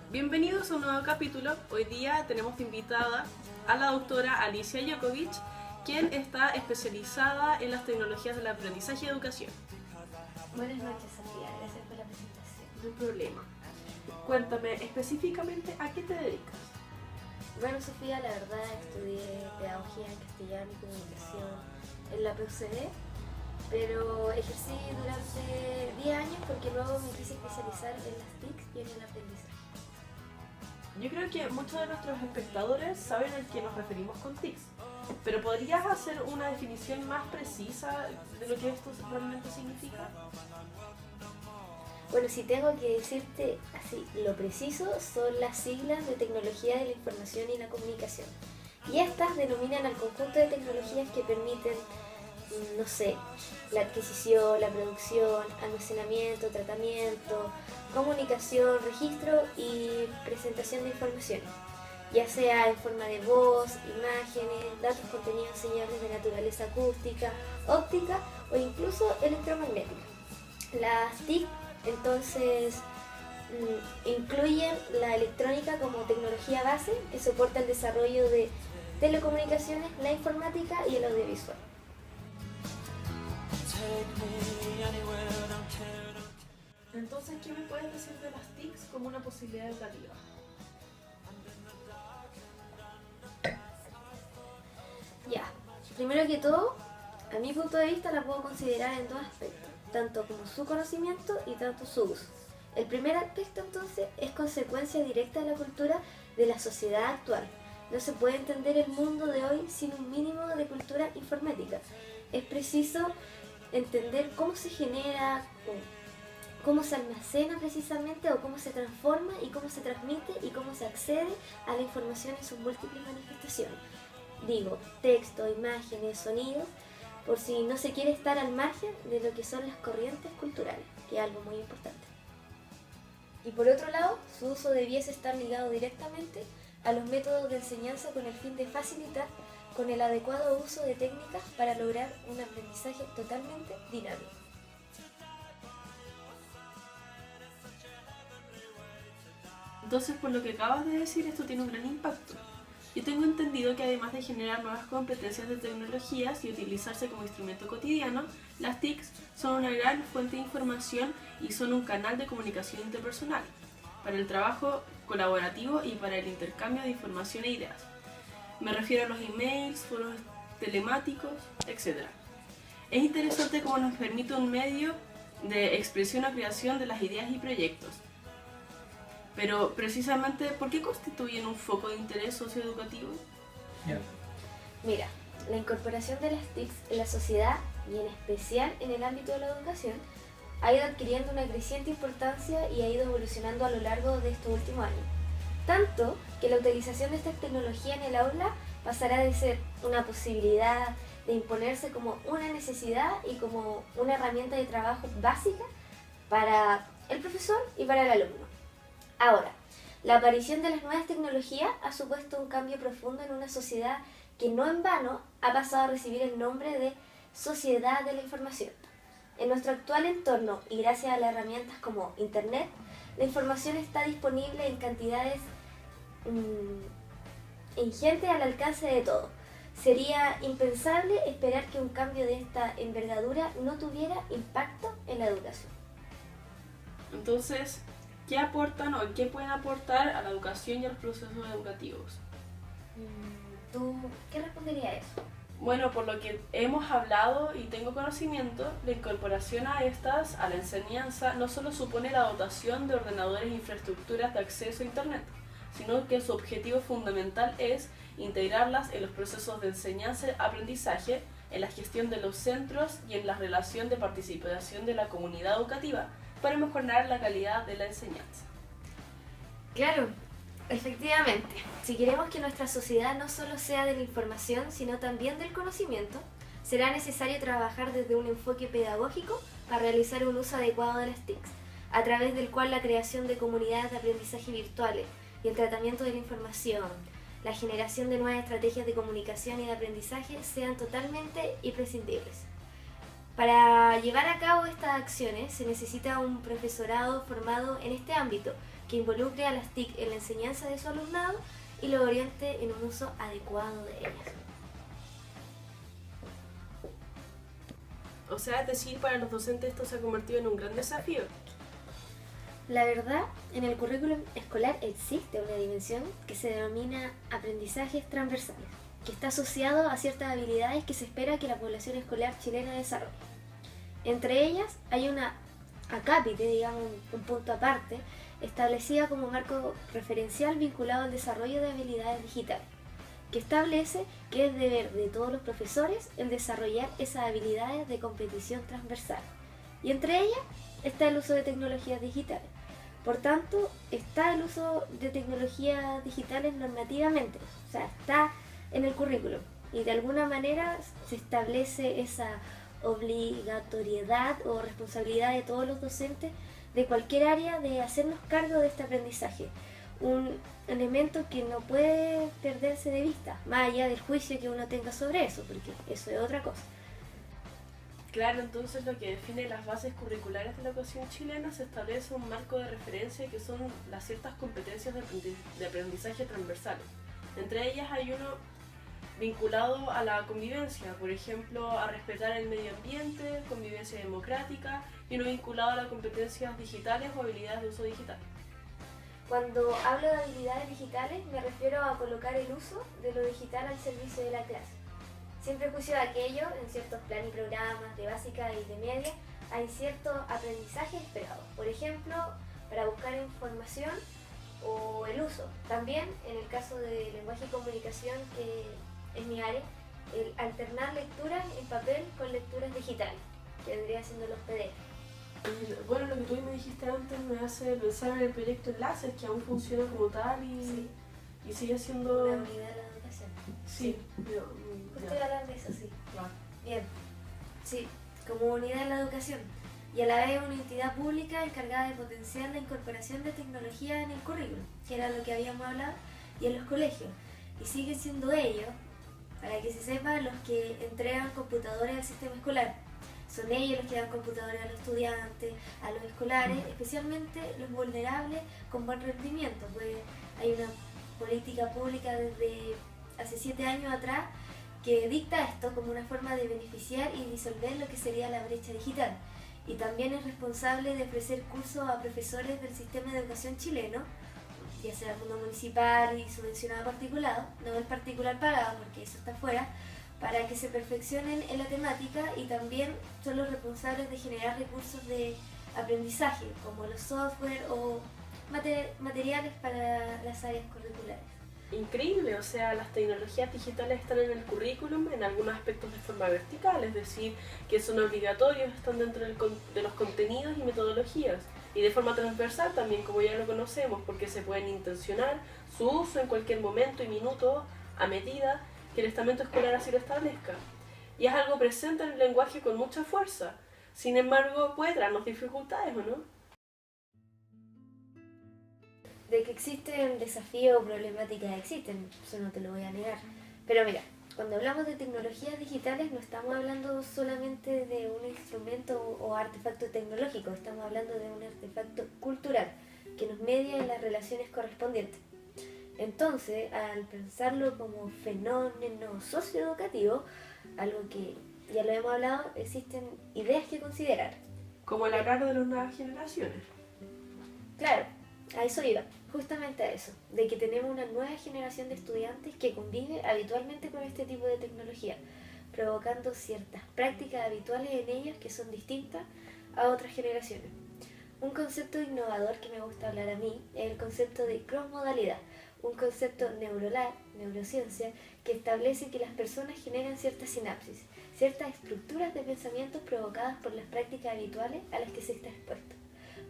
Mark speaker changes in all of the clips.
Speaker 1: Bienvenidos a un nuevo capítulo. Hoy día tenemos de invitada a la doctora Alicia Jokovic, quien está especializada en las tecnologías del aprendizaje y educación.
Speaker 2: Buenas noches, Sofía. Gracias por la presentación.
Speaker 1: No hay problema. Cuéntame específicamente a qué te dedicas.
Speaker 2: Bueno, Sofía, la verdad estudié Pedagogía en Castellano y Comunicación en la PUCD, pero ejercí durante 10 años porque luego me quise especializar en las TIC y en el aprendizaje.
Speaker 1: Yo creo que muchos de nuestros espectadores saben a qué nos referimos con TICs, pero ¿podrías hacer una definición más precisa de lo que esto realmente significa?
Speaker 2: Bueno, si tengo que decirte así, lo preciso son las siglas de Tecnología de la Información y la Comunicación. Y estas denominan al conjunto de tecnologías que permiten, no sé, la adquisición, la producción, almacenamiento, tratamiento, comunicación, registro y presentación de información, ya sea en forma de voz, imágenes, datos contenidos en señales de naturaleza acústica, óptica o incluso electromagnética. Las TIC entonces incluyen la electrónica como tecnología base que soporta el desarrollo de telecomunicaciones, la informática y el audiovisual.
Speaker 1: Entonces, ¿qué me puedes decir de las TICs como una posibilidad educativa?
Speaker 2: Ya, primero que todo, a mi punto de vista la puedo considerar en dos aspectos, tanto como su conocimiento y tanto su uso. El primer aspecto entonces es consecuencia directa de la cultura de la sociedad actual. No se puede entender el mundo de hoy sin un mínimo de cultura informática. Es preciso entender cómo se genera, cómo se almacena precisamente o cómo se transforma y cómo se transmite y cómo se accede a la información en sus múltiples manifestaciones. Digo, texto, imágenes, sonidos, por si no se quiere estar al margen de lo que son las corrientes culturales, que es algo muy importante. Y por otro lado, su uso debiese estar ligado directamente a los métodos de enseñanza con el fin de facilitar con el adecuado uso de técnicas para lograr un aprendizaje totalmente dinámico.
Speaker 1: Entonces, por lo que acabas de decir, esto tiene un gran impacto. Yo tengo entendido que además de generar nuevas competencias de tecnologías y utilizarse como instrumento cotidiano, las TICs son una gran fuente de información y son un canal de comunicación interpersonal para el trabajo colaborativo y para el intercambio de información e ideas. Me refiero a los emails, foros telemáticos, etc. Es interesante cómo nos permite un medio de expresión o creación de las ideas y proyectos. Pero precisamente, ¿por qué constituyen un foco de interés socioeducativo?
Speaker 2: Mira, la incorporación de las TICs en la sociedad y en especial en el ámbito de la educación ha ido adquiriendo una creciente importancia y ha ido evolucionando a lo largo de estos últimos años. Tanto que la utilización de esta tecnología en el aula pasará de ser una posibilidad de imponerse como una necesidad y como una herramienta de trabajo básica para el profesor y para el alumno. Ahora, la aparición de las nuevas tecnologías ha supuesto un cambio profundo en una sociedad que no en vano ha pasado a recibir el nombre de sociedad de la información. En nuestro actual entorno y gracias a las herramientas como Internet, la información está disponible en cantidades ingentes al alcance de todos. Sería impensable esperar que un cambio de esta envergadura no tuviera impacto en la educación.
Speaker 1: Entonces, ¿qué aportan o qué pueden aportar a la educación y a los procesos educativos?
Speaker 2: ¿Tú qué responderías a eso?
Speaker 1: Bueno, por lo que hemos hablado y tengo conocimiento, la incorporación a estas, a la enseñanza, no solo supone la dotación de ordenadores e infraestructuras de acceso a Internet, sino que su objetivo fundamental es integrarlas en los procesos de enseñanza-aprendizaje, en la gestión de los centros y en la relación de participación de la comunidad educativa para mejorar la calidad de la enseñanza.
Speaker 2: Claro, efectivamente. Si queremos que nuestra sociedad no solo sea de la información, sino también del conocimiento, será necesario trabajar desde un enfoque pedagógico para realizar un uso adecuado de las TICs, a través del cual la creación de comunidades de aprendizaje virtuales y el tratamiento de la información, la generación de nuevas estrategias de comunicación y de aprendizaje sean totalmente imprescindibles. Para llevar a cabo estas acciones se necesita un profesorado formado en este ámbito, que involucre a las TIC en la enseñanza de su alumnado y lo oriente en un uso adecuado de ellas.
Speaker 1: O sea, es decir, para los docentes esto se ha convertido en un gran desafío.
Speaker 2: La verdad, en el currículum escolar existe una dimensión que se denomina aprendizajes transversales, que está asociado a ciertas habilidades que se espera que la población escolar chilena desarrolle. Entre ellas hay una acápite, digamos, un punto aparte, establecida como marco referencial vinculado al desarrollo de habilidades digitales, que establece que es deber de todos los profesores el desarrollar esas habilidades de competición transversal. Y entre ellas está el uso de tecnologías digitales. Por tanto, está el uso de tecnologías digitales normativamente, o sea, está en el currículum. Y de alguna manera se establece esa obligatoriedad o responsabilidad de todos los docentes de cualquier área de hacernos cargo de este aprendizaje. Un elemento que no puede perderse de vista, más allá del juicio que uno tenga sobre eso, porque eso es otra cosa.
Speaker 1: Claro, entonces lo que define las bases curriculares de la educación chilena se establece un marco de referencia que son las ciertas competencias de aprendizaje transversales. Entre ellas hay uno vinculado a la convivencia, por ejemplo, a respetar el medio ambiente, convivencia democrática, y uno vinculado a las competencias digitales o habilidades de uso digital.
Speaker 2: Cuando hablo de habilidades digitales me refiero a colocar el uso de lo digital al servicio de la clase. Sin prejuicio de aquello, en ciertos planes y programas de básica y de media hay cierto aprendizaje esperado. Por ejemplo, para buscar información o el uso. También, en el caso de lenguaje y comunicación, que es mi área, el alternar lecturas en papel con lecturas digitales, que vendría siendo los PDF.
Speaker 1: Bueno, lo que tú me dijiste antes me hace pensar en el proyecto Enlaces, que aún funciona como tal y sigue siendo...
Speaker 2: Una unidad de la educación.
Speaker 1: Sí,
Speaker 2: Justo iba a hablar de eso, sí.
Speaker 1: Claro.
Speaker 2: Bien, sí, como unidad en la educación y a la vez una entidad pública encargada de potenciar la incorporación de tecnología en el currículum, que era lo que habíamos hablado, y en los colegios. Y siguen siendo ellos, para que se sepa, los que entregan computadores al sistema escolar. Son ellos los que dan computadores a los estudiantes, a los escolares, especialmente los vulnerables con buen rendimiento, pues hay una política pública desde hace 7 años atrás que dicta esto como una forma de beneficiar y disolver lo que sería la brecha digital. Y también es responsable de ofrecer cursos a profesores del sistema de educación chileno, ya sea el mundo municipal y subvencionado particular, no el particular pagado, porque eso está fuera, para que se perfeccionen en la temática, y también son los responsables de generar recursos de aprendizaje, como los software o materiales para las áreas curriculares.
Speaker 1: Increíble, o sea, las tecnologías digitales están en el currículum en algunos aspectos de forma vertical, es decir, que son obligatorios, están dentro de los contenidos y metodologías, y de forma transversal también, como ya lo conocemos, porque se pueden intencionar su uso en cualquier momento y minuto a medida que el estamento escolar así lo establezca. Y es algo presente en el lenguaje con mucha fuerza, sin embargo puede traernos dificultades, ¿o no?
Speaker 2: De que existen desafíos o problemáticas, existen, eso no te lo voy a negar. Pero mira, cuando hablamos de tecnologías digitales no estamos hablando solamente de un instrumento o artefacto tecnológico, estamos hablando de un artefacto cultural que nos media en las relaciones correspondientes. Entonces, al pensarlo como fenómeno socioeducativo, algo que ya lo hemos hablado, existen ideas que considerar.
Speaker 1: Como el hablar de las nuevas generaciones.
Speaker 2: Claro, a eso iba, justamente a eso, de que tenemos una nueva generación de estudiantes que convive habitualmente con este tipo de tecnología, provocando ciertas prácticas habituales en ellos que son distintas a otras generaciones. Un concepto innovador que me gusta hablar a mí es el concepto de crossmodalidad, un concepto neurociencia, que establece que las personas generan ciertas sinapsis, ciertas estructuras de pensamientos provocadas por las prácticas habituales a las que se está expuesto.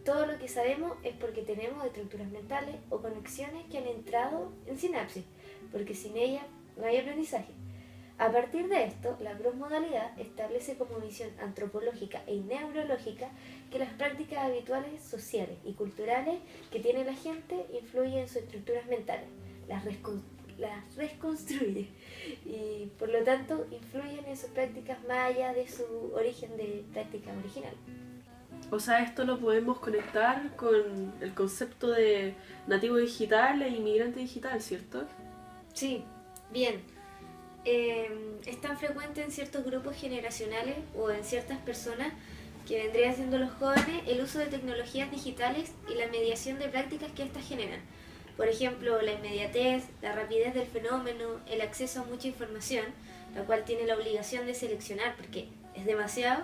Speaker 2: Todo lo que sabemos es porque tenemos estructuras mentales o conexiones que han entrado en sinapsis, porque sin ellas no hay aprendizaje. A partir de esto, la crossmodalidad establece como visión antropológica y neurológica que las prácticas habituales sociales y culturales que tiene la gente influyen en sus estructuras mentales, las las reconstruye y por lo tanto influyen en sus prácticas más allá de su origen de práctica original.
Speaker 1: O sea, esto lo podemos conectar con el concepto de nativo digital e inmigrante digital, ¿cierto?
Speaker 2: Sí, bien. Es tan frecuente en ciertos grupos generacionales o en ciertas personas que vendrían siendo los jóvenes el uso de tecnologías digitales y la mediación de prácticas que éstas generan. Por ejemplo, la inmediatez, la rapidez del fenómeno, el acceso a mucha información, la cual tiene la obligación de seleccionar porque es demasiado,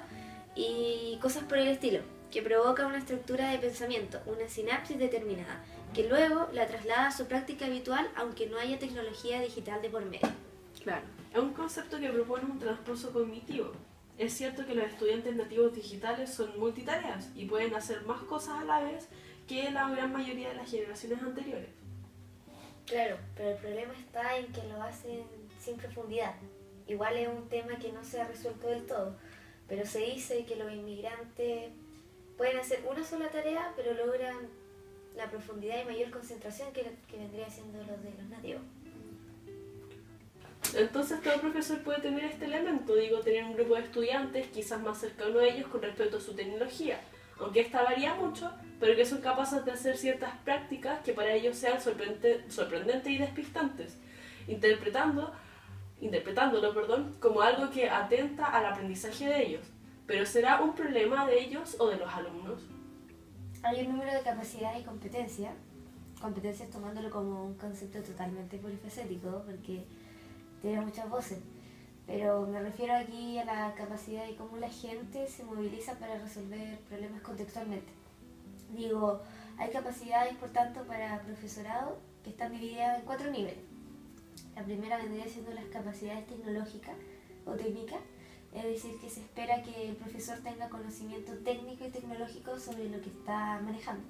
Speaker 2: y cosas por el estilo, que provoca una estructura de pensamiento, una sinapsis determinada, que luego la traslada a su práctica habitual aunque no haya tecnología digital de por medio.
Speaker 1: Claro, es un concepto que propone un trasposo cognitivo. Es cierto que los estudiantes nativos digitales son multitareas y pueden hacer más cosas a la vez que la gran mayoría de las generaciones anteriores.
Speaker 2: Claro, pero el problema está en que lo hacen sin profundidad. Igual es un tema que no se ha resuelto del todo, pero se dice que los inmigrantes pueden hacer una sola tarea, pero logran la profundidad y mayor concentración que vendría siendo los de los nativos.
Speaker 1: Entonces todo profesor puede tener este elemento, digo, tener un grupo de estudiantes quizás más cercano a ellos con respecto a su tecnología, aunque esta varía mucho, pero que son capaces de hacer ciertas prácticas que para ellos sean sorprendentes y despistantes, interpretándolo como algo que atenta al aprendizaje de ellos. Pero ¿será un problema de ellos o de los alumnos?
Speaker 2: Hay un número de capacidad y competencias tomándolo como un concepto totalmente polifacético, porque tiene muchas voces, pero me refiero aquí a la capacidad y cómo la gente se moviliza para resolver problemas contextualmente. Digo, hay capacidades, por tanto, para profesorado que están divididas en 4 niveles. La primera vendría siendo las capacidades tecnológicas o técnicas, es decir, que se espera que el profesor tenga conocimiento técnico y tecnológico sobre lo que está manejando.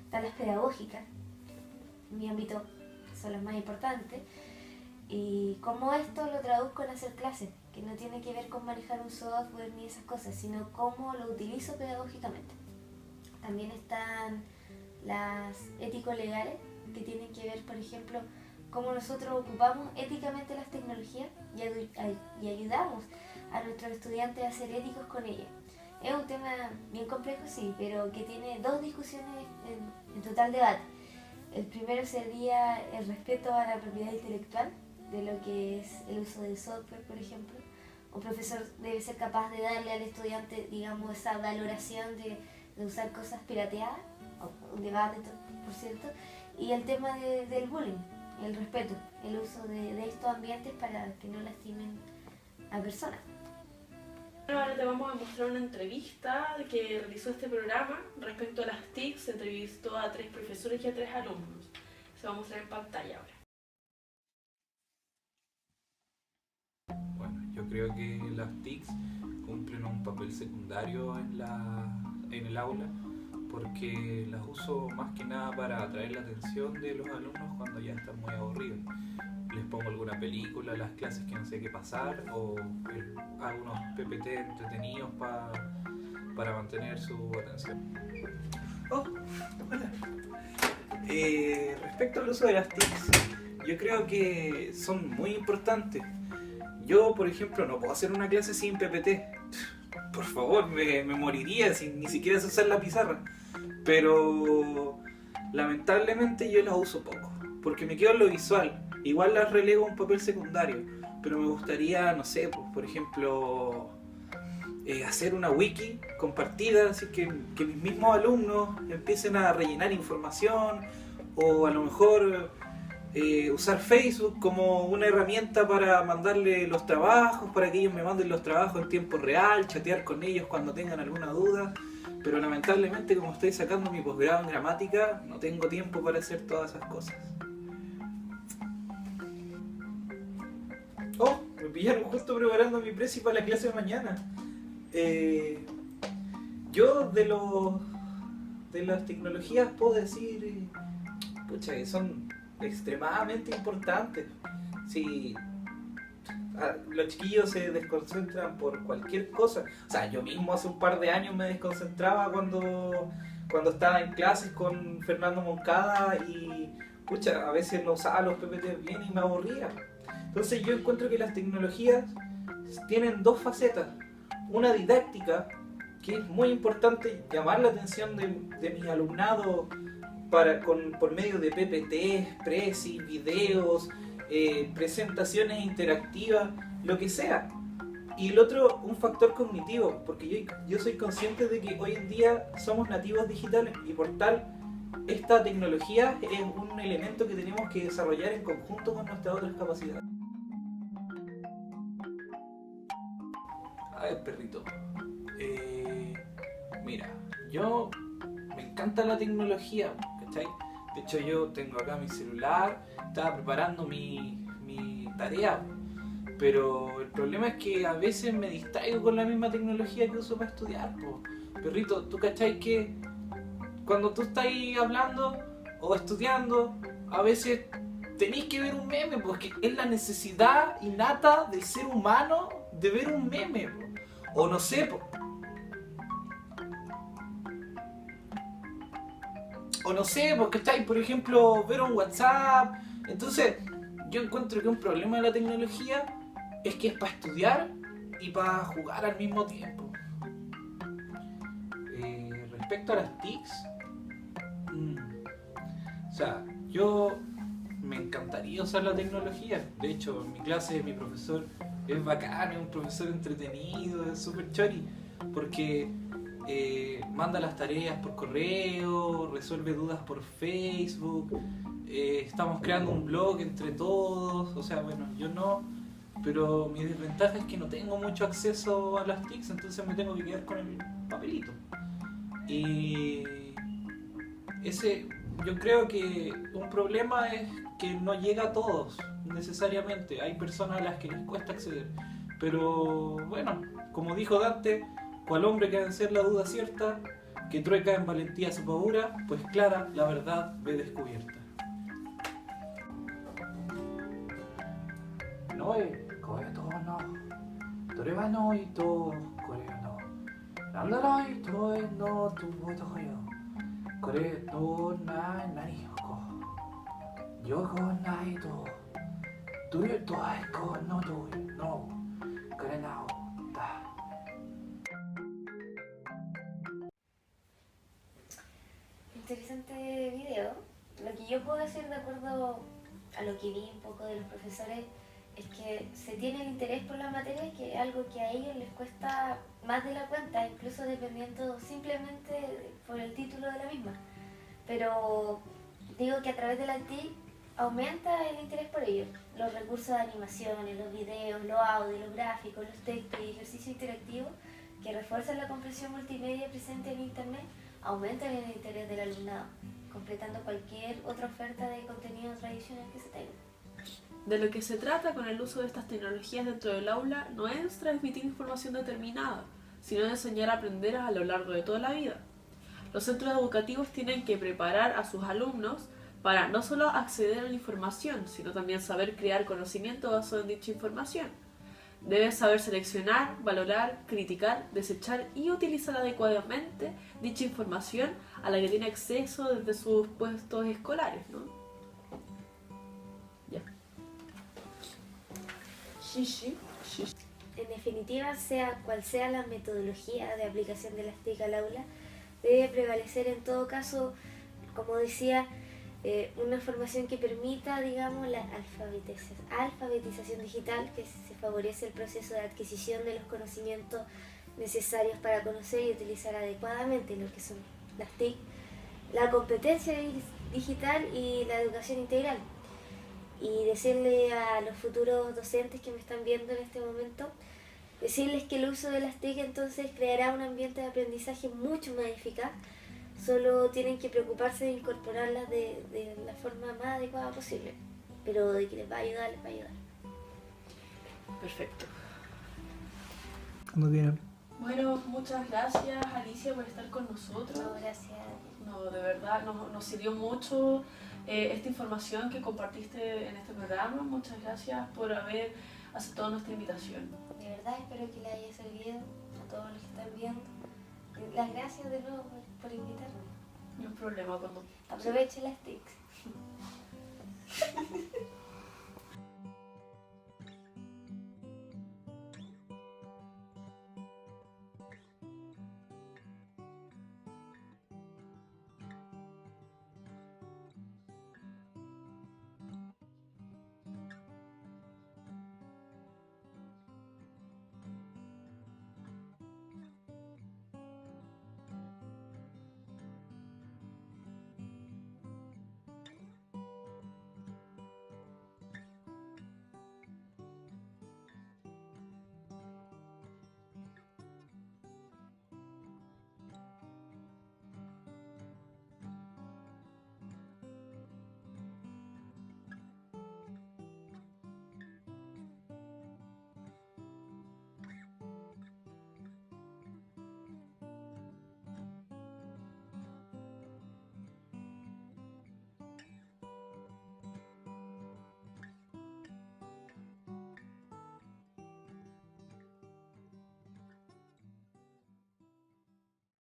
Speaker 2: Están las pedagógicas, en mi ámbito son las más importantes, y cómo esto lo traduzco en hacer clases, que no tiene que ver con manejar un software ni esas cosas, sino cómo lo utilizo pedagógicamente. También están las ético-legales, que tienen que ver, por ejemplo, cómo nosotros ocupamos éticamente las tecnologías y ayudamos a nuestros estudiantes a ser éticos con ellas. Es un tema bien complejo, sí, pero que tiene 2 discusiones en total debate. El primero sería el respeto a la propiedad intelectual, de lo que es el uso del software, por ejemplo. Un profesor debe ser capaz de darle al estudiante, digamos, esa valoración de usar cosas pirateadas, un debate, por cierto, y el tema del bullying, el respeto, el uso de estos ambientes para que no lastimen a personas.
Speaker 1: Ahora te vamos a mostrar una entrevista que realizó este programa respecto a las TIC. Se entrevistó a 3 profesores y a 3 alumnos. Se va a mostrar en pantalla ahora.
Speaker 3: Bueno, yo creo que las TICs cumplen un papel secundario en el aula, porque las uso más que nada para atraer la atención de los alumnos cuando ya están muy aburridos. Les pongo alguna película, las clases que no sé qué pasar, o hago unos PPT entretenidos para mantener su atención.
Speaker 4: Oh, hola. Respecto al uso de las TICs, yo creo que son muy importantes. Yo, por ejemplo, no puedo hacer una clase sin PPT. Por favor, me moriría sin ni siquiera usar la pizarra. Pero lamentablemente yo las uso poco, porque me quedo en lo visual. Igual las relego a un papel secundario, pero me gustaría, no sé, pues, por ejemplo, hacer una wiki compartida, así que mis mismos alumnos empiecen a rellenar información, o a lo mejor usar Facebook como una herramienta para mandarle los trabajos, para que ellos me manden los trabajos en tiempo real, chatear con ellos cuando tengan alguna duda. Pero lamentablemente, como estoy sacando mi posgrado en gramática, no tengo tiempo para hacer todas esas cosas. Oh, me pillaron justo preparando mi presi para la clase de mañana. Yo de las tecnologías puedo decir, pucha, que son extremadamente importantes. Si los chiquillos se desconcentran por cualquier cosa, o sea, yo mismo hace un par de años me desconcentraba cuando estaba en clases con Fernando Moncada y pucha, a veces no usaba los PPT bien y me aburría. Entonces yo encuentro que las tecnologías tienen dos facetas. Una didáctica, que es muy importante llamar la atención de mis alumnados por medio de PPT, Prezi, videos, presentaciones interactivas, lo que sea. Y el otro, un factor cognitivo, porque yo soy consciente de que hoy en día somos nativos digitales y por tal, esta tecnología es un elemento que tenemos que desarrollar en conjunto con nuestras otras capacidades.
Speaker 3: A ver, perrito. Mira, yo me encanta la tecnología, ¿cachai? De hecho, yo tengo acá mi celular, estaba preparando mi tarea, pero el problema es que a veces me distraigo con la misma tecnología que uso para estudiar, po. Perrito, ¿tú cachai que cuando tú estás ahí hablando o estudiando, a veces tenéis que ver un meme, porque es la necesidad innata del ser humano de ver un meme, po. O no sé, po. O no sé, porque estáis, por ejemplo, ver un WhatsApp. Entonces, yo encuentro que un problema de la tecnología es que es para estudiar y para jugar al mismo tiempo. Respecto a las TICs, o sea, yo me encantaría usar la tecnología. De hecho, en mi clase mi profesor es bacán, es un profesor entretenido, es súper chori, porque manda las tareas por correo, resuelve dudas por Facebook, estamos creando un blog entre todos, o sea, bueno, yo no, pero mi desventaja es que no tengo mucho acceso a las TICs, entonces me tengo que quedar con el papelito. Y yo creo que un problema es que no llega a todos necesariamente, hay personas a las que les cuesta acceder, pero bueno, como dijo Dante, cual hombre que ha de ser la duda cierta, que trueca en valentía su pavura, pues clara la verdad ve descubierta. Noe, koeto no, toreba no ito, koreo no, nandara ito no tumoto yo, kore to na nani yoko, yoko na ito, tuyo to aiko no to no, kore nao ta.
Speaker 2: Interesante video. Lo que yo puedo decir de acuerdo a lo que vi un poco de los profesores es que se tiene el interés por la materia, que es algo que a ellos les cuesta más de la cuenta, incluso dependiendo simplemente por el título de la misma. Pero digo que a través de la TIC aumenta el interés por ello. Los recursos de animaciones, los videos, los audios, los gráficos, los textos y ejercicios interactivos que refuerzan la comprensión multimedia presente en Internet aumentan el interés del alumnado, completando cualquier otra oferta de contenido tradicional que se tenga.
Speaker 1: De lo que se trata con el uso de estas tecnologías dentro del aula no es transmitir información determinada, sino de enseñar a aprender a lo largo de toda la vida. Los centros educativos tienen que preparar a sus alumnos para no solo acceder a la información, sino también saber crear conocimiento basado en dicha información. Deben saber seleccionar, valorar, criticar, desechar y utilizar adecuadamente dicha información a la que tiene acceso desde sus puestos escolares, ¿no? Ya. Sí.
Speaker 2: En definitiva, sea cual sea la metodología de aplicación de las TIC al aula, debe prevalecer en todo caso, como decía, una formación que permita, digamos, la alfabetización digital, que se favorece el proceso de adquisición de los conocimientos necesarios para conocer y utilizar adecuadamente lo que son las TIC, la competencia digital y la educación integral. Y decirle a los futuros docentes que me están viendo en este momento, decirles que el uso de las TIC entonces creará un ambiente de aprendizaje mucho más eficaz. Solo tienen que preocuparse de incorporarlas de la forma más adecuada posible, pero de que les va a ayudar, les va a ayudar.
Speaker 1: Perfecto.
Speaker 4: Cuando quieran.
Speaker 1: Bueno, muchas gracias Alicia por estar con nosotros.
Speaker 2: No, gracias.
Speaker 1: No, de verdad, nos sirvió mucho esta información que compartiste en este programa. Muchas gracias por haber aceptado nuestra invitación.
Speaker 2: De verdad espero que les haya servido a todos los que están viendo. Las gracias de nuevo por invitarme.
Speaker 1: No hay problema cuando...
Speaker 2: Aprovechen las TICs.